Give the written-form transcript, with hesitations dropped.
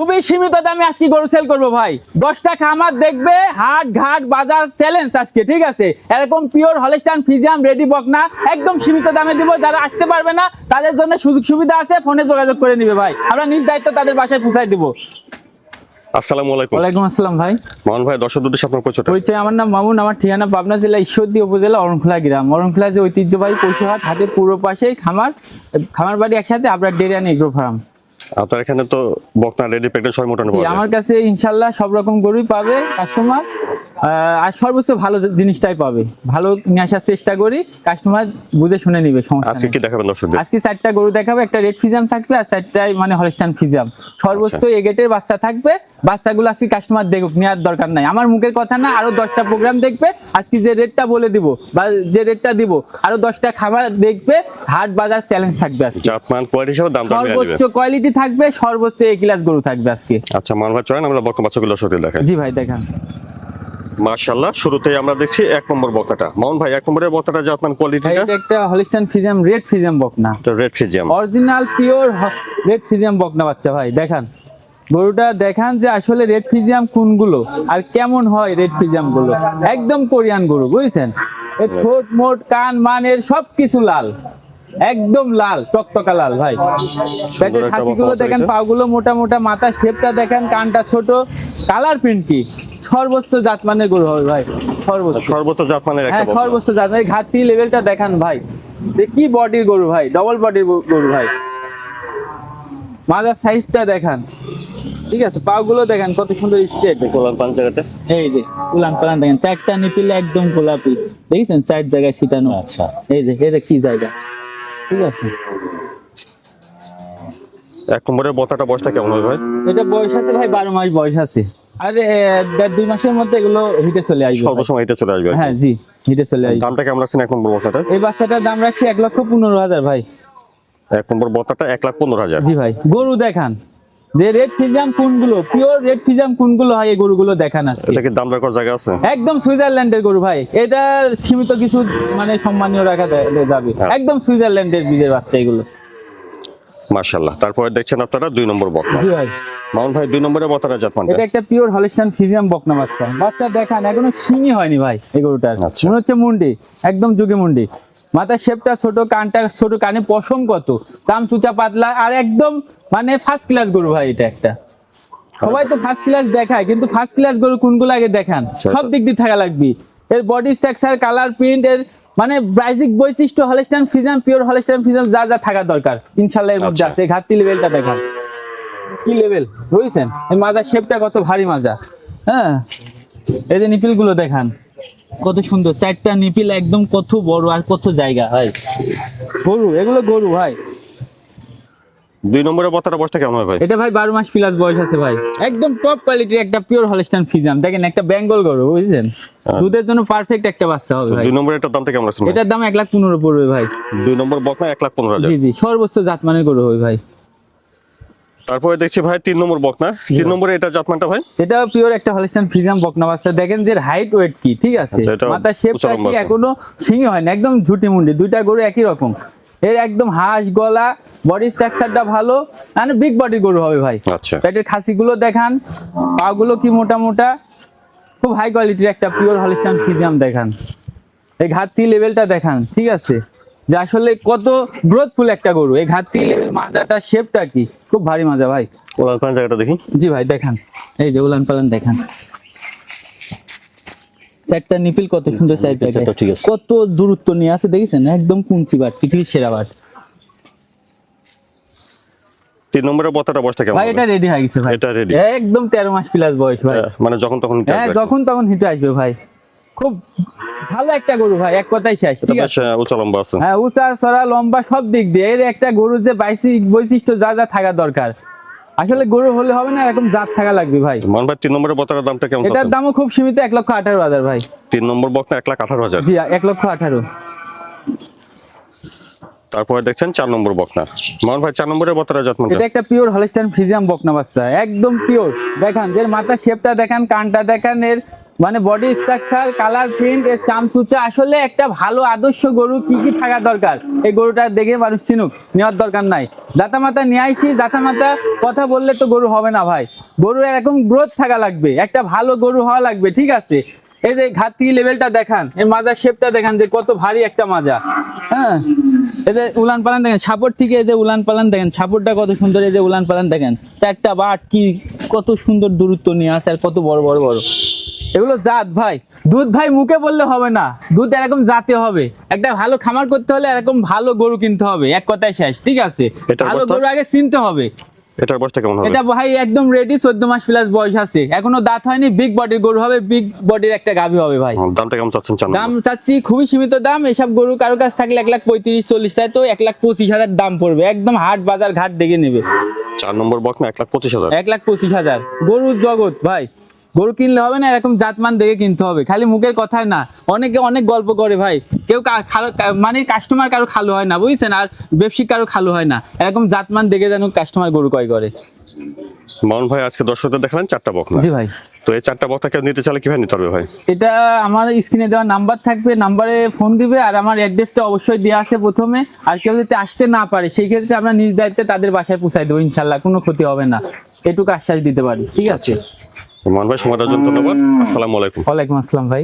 খুবই সীমিত দামে আজকে গরু সেল করবো ভাই। 10টা খামার দেখবে, হাট ঘাট বাজার চ্যালেঞ্জ আজকে, ঠিক আছে? এরকম পিওর হলস্টাইন ফ্রিজিয়ান রেডি বকনা একদম সীমিত দামে দিব। যারা আসতে পারবে না তাদের জন্য সুযোগ সুবিধা আছে, ফোনে যোগাযোগ করে নিবে ভাই। আমরা নিজ দায়িত্ব তাদের বাসায় পৌঁছাই দিব। আসসালামু আলাইকুম। ওয়ালাইকুম আসসালাম ভাই। মামুন ভাই, দর্শক উদ্দেশ্যে আপনার পরিচয়। আমার নাম মামুন, আমার ঠিকানা পাবনা জেলা ঈশ্বরদী উপজেলা অরণখোলা গ্রাম। অরণখোলা যে ঐতিহ্যবাহী পশুহাট, হাটের পূর্ব পাশেই খামার বাড়ি একসাথে আপনার ডেয়ারি অ্যান্ড এগ্রো ফার্ম। আপনার এখানে তো বকনা রেডি প্রেগনেন্ট সব মোটামুটি পাওয়া যায়। আমার কাছে ইনশাল্লাহ সব রকম গরুই পাবে কাস্টমার, আর সর্বোচ্চ ভালো জিনিসটাই পাবে। ভালো নিয়ে আসার চেষ্টা করি, কাস্টমার বুঝে শুনে নিবে। আজকে কি দেখাবেন দর্শকদের? আজকে 4টা গরু দেখাবো, একটা রেড ফ্রিজিয়াম থাকবে আর 4টাই মানে হলস্টাইন ফ্রিজিয়াম। সর্বোচ্চ এ গেটের বাচ্চা থাকবে। বাচ্চাগুলো আজকে কাস্টমার দেখুক, নেওয়ার দরকার নাই। আমার মুখের কথা না, আরো 10টা প্রোগ্রাম দেখবে। আজকে যে রেটটা বলে দিব বা যে রেটটা দিব, আরো 10টা খাবার দেখবে। হাট বাজার চ্যালেঞ্জ থাকবে আজকে। জাতমান কোয়ালিটি হিসেবে দামটা মিলিয়ে দিবেন। সর্বোচ্চ কোয়ালিটি থাকবে, সর্বোচ্চ এ ক্লাস গরু থাকবে আজকে। আচ্ছা মামুন ভাই, চলেন আমরা বকনা বাচ্চাগুলো দর্শকদের দেখাই। জি ভাই দেখান। মাশাআল্লাহ, শুরুতেই আমরা দেখছি 1 নম্বর বকনাটা। মামুন ভাই, 1 নম্বরের বকনাটা জাতমান কোয়ালিটিটা? এটা একটা হলস্টাইন ফ্রিজিয়াম রেড ফ্রিজিয়াম বকনা। তো রেড ফ্রিজিয়াম অরিজিনাল পিওর রেড ফ্রিজিয়াম বকনা বাচ্চা ভাই। দেখান গরুটা, দেখান যে আসলে রেড ফ্রিজিয়াম কোনগুলো আর কেমন হয়। রেড ফ্রিজিয়াম গুলো একদম কোরিয়ান গরু, বুঝছেন? এর ঠোঁট মোট কান মানের সবকিছু লাল, একদম লাল টকটকা লাল ভাই। পেটের খাসিগুলো দেখেন, পাগুলো মোটা মোটা, মাথা শেপটা দেখেন, কানটা ছোট, কালার প্রিন্ট কি সর্বোচ্চ জাতমানের গরু হবে ভাই। সর্বোচ্চ জাতমানের একটা বকনা। সর্বোচ্চ জাতমানের। ঘাটতি লেভেলটা দেখান ভাই, যে কি বডির গরু ভাই, ডবল বডির গরু ভাই। মাজার সাইজটা দেখান, ঠিক আছে? পাগুলো দেখেন কত সুন্দর স্ট্রেট। কোলান পাঁচ জায়গাতে এই যে উলান পালান দেখেন, 4টা নিপিলে একদম গোলাপি, দেখেছেন? 4 জায়গায় ছিটানো। আচ্ছা, এই যে কি জায়গা, ঠিক আছে? 1 নম্বরের বকনাটা বয়সটা কেমন হবে ভাই? এটা বয়স আছে ভাই 12 মাস বয়স আছে। আর 1.5-2 মাসের মধ্যে এগুলো হিটে চলে আসবে। সর্বসময় এটা চলে আসবে। হ্যাঁ জি, হিটে চলে আসবে। দামটা কেমন রাখছেন 1 নম্বর বকনাটা? এই বাচ্চাটার দাম রাখছি 1,15,000 ভাই। 1 নম্বর বকনাটা 1,15,000। জি ভাই। গরু দেখান যে রেড ফ্রিজিয়াম কোনগুলো, পিওর রেড ফ্রিজিয়াম কোনগুলো হয়, এই গরুগুলো দেখান আজকে। এটা কি দাম রাখার জায়গা আছে? একদম সুইজারল্যান্ডের গরু ভাই। এটা সীমিত কিছু মানে সম্মানীয় রাখা যাবে। একদম সুইজারল্যান্ডের বীজের বাচ্চা এগুলো। মাশাআল্লাহ। তারপরে দেখছেন আপনারা 2 নম্বর বকনা। জি ভাই। মামুন ভাই, 2 নম্বরের বকনাটা জাতমানটা? এটা একটা পিওর হলস্টাইন ফ্রিজিয়াম বকনা বাচ্চা। বাচ্চা দেখান, এখনো শিঙি হয়নি ভাই এই গরুটার। আচ্ছা। মনে হচ্ছে মুন্ডি, একদম যুগে মুন্ডি। মাথার শেপটা ছোট, কানটা ছোট, কানে পশম কত, চাম চুচা পাতলা, আর একদম মানে ফার্স্ট ক্লাস গরু ভাই। এটা একটা, সবাই তো ফার্স্ট ক্লাস দেখায়, কিন্তু ফার্স্ট ক্লাস গরু কোনগুলো আগে দেখান। সব দিক দিয়ে থাকা লাগবে। এর বডি স্ট্রাকচার, কালার প্রিন্ট, এর মানে ব্রাইজিক বৈশিষ্ট্য, হলস্টাইন ফ্রিজিয়াম, পিওর হলস্টাইন ফ্রিজিয়াম যা যা থাকা দরকার ইনশাআল্লাহ এর মধ্যে আছে। ঘাটতি লেভেলটা দেখান, কি লেভেল, বুঝছেন? এই মাজার শেপটা কত ভারী মাজা। হ্যাঁ, এই যে নিপিল গুলো দেখান কত সুন্দর, 4টা নিপিল একদম কত বড় আর কত জায়গা ভাই। গরু এগুলো গরু ভাই। 2 নম্বরের বকনাটা বয়সটা কেমন হবে ভাই? এটা ভাই 12 মাস প্লাস বয়স আছে ভাই। একদম টপ কোয়ালিটির একটা পিওর হলস্টাইন ফ্রিজিয়াম। দেখেন একটা বেঙ্গল গরু, বুঝছেন? দুধের জন্য পারফেক্ট একটা বাচ্চা হবে ভাই। 2 নম্বরের এটার দামটা কেমন রাখছেন? এটার দাম 1,15,000 পড়বে ভাই। 2 নম্বর বকনা 1,15,000। জি জি, সর্বোচ্চ জাতমানের গরু হবে ভাই। তারপরে দেখছি ভাই 3 নম্বর বকনা। 3 নম্বরে এটা জাতমানটা ভাই? এটা পিওর একটা হলস্টাইন ফ্রিজিয়াম বকনা বাচ্চা। দেখেন যে হাইট ওয়েট কি, ঠিক আছে? আচ্ছা, এটা মাথার শেপটা উচ্চ লম্বা কি আছে। এখনো শিঙি হয় না, একদম ঝুটি মুন্ডি। 2টা গরু একই রকম। এর একদম হাঁস গলা, বডি স্ট্রাকচারটা ভালো, মানে বিগ বডি গরু হবে ভাই। আচ্ছা। পেটের খাসিগুলো দেখান, পাগুলো কি মোটা মোটা, খুব হাই কোয়ালিটির একটা পিওর হলস্টাইন ফ্রিজিয়াম দেখান। এই ঘাটতি লেভেলটা দেখান, ঠিক আছে? যে আসলে কত গ্রোথফুল একটা গরু। এই ঘাটতি লেভেল, মাজাটা শেপটা কি খুব ভারী মাজা ভাই। ওলান পাঁচ জায়গাটা দেখি। জি ভাই দেখান, এই যে উলান পালান দেখান। 4টা নিপিল কত সুন্দর সাইজ, ঠিক আছে। কত দূরত্ব নিয়ে আছে দেখেছেন? একদম কুঞ্চি বাট, পৃথিবীর সেরা বাট 3 নম্বরের বকনাটা বয়সটা কেমন ভাই। হবে? এটা রেডি হয়ে গেছে ভাই। এটা ready? একদম 13 মাস প্লাস বয়স ভাই। মানে যখন তখন নিতে হ্যাঁ, আসবে। যখন তখন হিটে আসবে ভাই। খুব ভালো একটা গরু ভাই, এক কথাই শেষ, এটা ঠিক বেশ আছে? উচ্চ লম্বা আছে। হ্যাঁ, উঁচা চড়া লম্বা সব দিক দিয়ে। এর একটা গরুর যে বৈশিষ্ট্য যা যা থাকা দরকার, আসলে গরু হলে হবে না, এরকম জাত থাকা লাগবে ভাই। মামুন ভাই, 3 নম্বরের বকনার দামটা কেমন? এটার দামও খুব সীমিত, 1,18,000 ভাই। 3 নম্বর বকনা 1,18,000। জি, 1,18,000। তারপরে দেখছেন 4 নম্বর বকনা। মামুন ভাই, 4 নম্বরের বকনার জাতমানটা? এটা একটা পিওর হলস্টাইন ফ্রিজিয়াম বকনা বাচ্চা, একদম পিওর। দেখান যে মাথার শেপটা দেখান, কানটা দেখান, এর মানে বডি স্ট্রাকচার, কালার, প্রিন্ট, এর চামচুচা, আসলে একটা ভালো আদর্শ গরু কি কি থাকা দরকার এই গরুটা দেখে মানুষ চিনুক, নেওয়ার দরকার নাই। দাতা মাতা নিয়ে আইসি, দাতা মাতা কথা বললে তো গরু হবে না ভাই, গরু এরকম গ্রোথ থাকা লাগবে, একটা ভালো গরু হওয়া লাগবে, ঠিক আছে। এই যে ঘাটতি লেভেলটা দেখান, এই মাজার শেপটা দেখান যে কত ভারী একটা মাজা। হ্যাঁ, এই যে উলান পালান দেখেন, সাপোর্ট থেকে এই যে উলান পালান দেখেন, সাপোর্টটা কত সুন্দর, এই যে উলান পালান দেখেন, চারটা বাট কি কত সুন্দর দূরত্ব নিয়ে আসে, আর কত বড় বড় বড় এগুলো জাত ভাই। দুধ ভাই মুখে বললে হবে না, দুধ এরকম জাতে হবে। একটা ভালো খামার করতে হলে এরকম ভালো গরু কিনতে হবে, এক কথায় শেষ, ঠিক আছে। এটার ভালো অবস্থা? গরু আগে চিনতে হবে। এটার বয়সটা কেমন হবে? এটা ভাই একদম রেডি, 14 মাস প্লাস বয়স আছে, এখনো দাঁত হয়নি, বিগ বডির গরু হবে, বিগ বডির একটা গাভী হবে ভাই। দামটা কেমন চাচ্ছেন? দাম চাচ্ছি খুবই সীমিত দাম, এসব গরু কারো কাছ থাকলে 1,35,40 চাই, তো 1,25,000 দাম পড়বে, একদম হাট বাজার ঘাট দেখে নেবে। 4 নম্বর বকনা 1,25,000। 1,25,000 গরুর জগৎ ভাই, গরু কিনলে হবে না, এরকম জাতমান দেখে কিনতে হবে, খালি মুখের কথায় না। অনেকে অনেক গল্প করে ভাই, কেউ মানে কাস্টমার কারো খালো হয় না, বুঝছেন, আর ব্যবসায়িক কারো খালো হয় না, এরকম জাতমান দেখে যেন কাস্টমার গরু ক্রয় করে। মামুন ভাই আজকে দর্শকদের দেখালেন 4টা বকনা। জি ভাই, তো এই 4টা বকনা কেউ নিতে চাইলে কিভাবে নিতে পারবে ভাই? এটা আমার স্ক্রিনে দেওয়া নাম্বার থাকবে, নাম্বারে ফোন দিবে, আর আমার অ্যাড্রেসটা অবশ্যই দেওয়া আছে প্রথমে। আর কেউ যদি আসতে না পারে সেই ক্ষেত্রে আমরা নিজ দায়িত্বে তাদের বাসায় পৌঁছাই দেবো, ইনশাল্লাহ কোনো ক্ষতি হবে না, এটুকু আশ্বাস দিতে পারি, ঠিক আছে। মামুন ভাই সময় দেওয়ার জন্য ধন্যবাদ। আসসালামু আলাইকুম। ওয়ালাইকুম আসসালাম ভাই।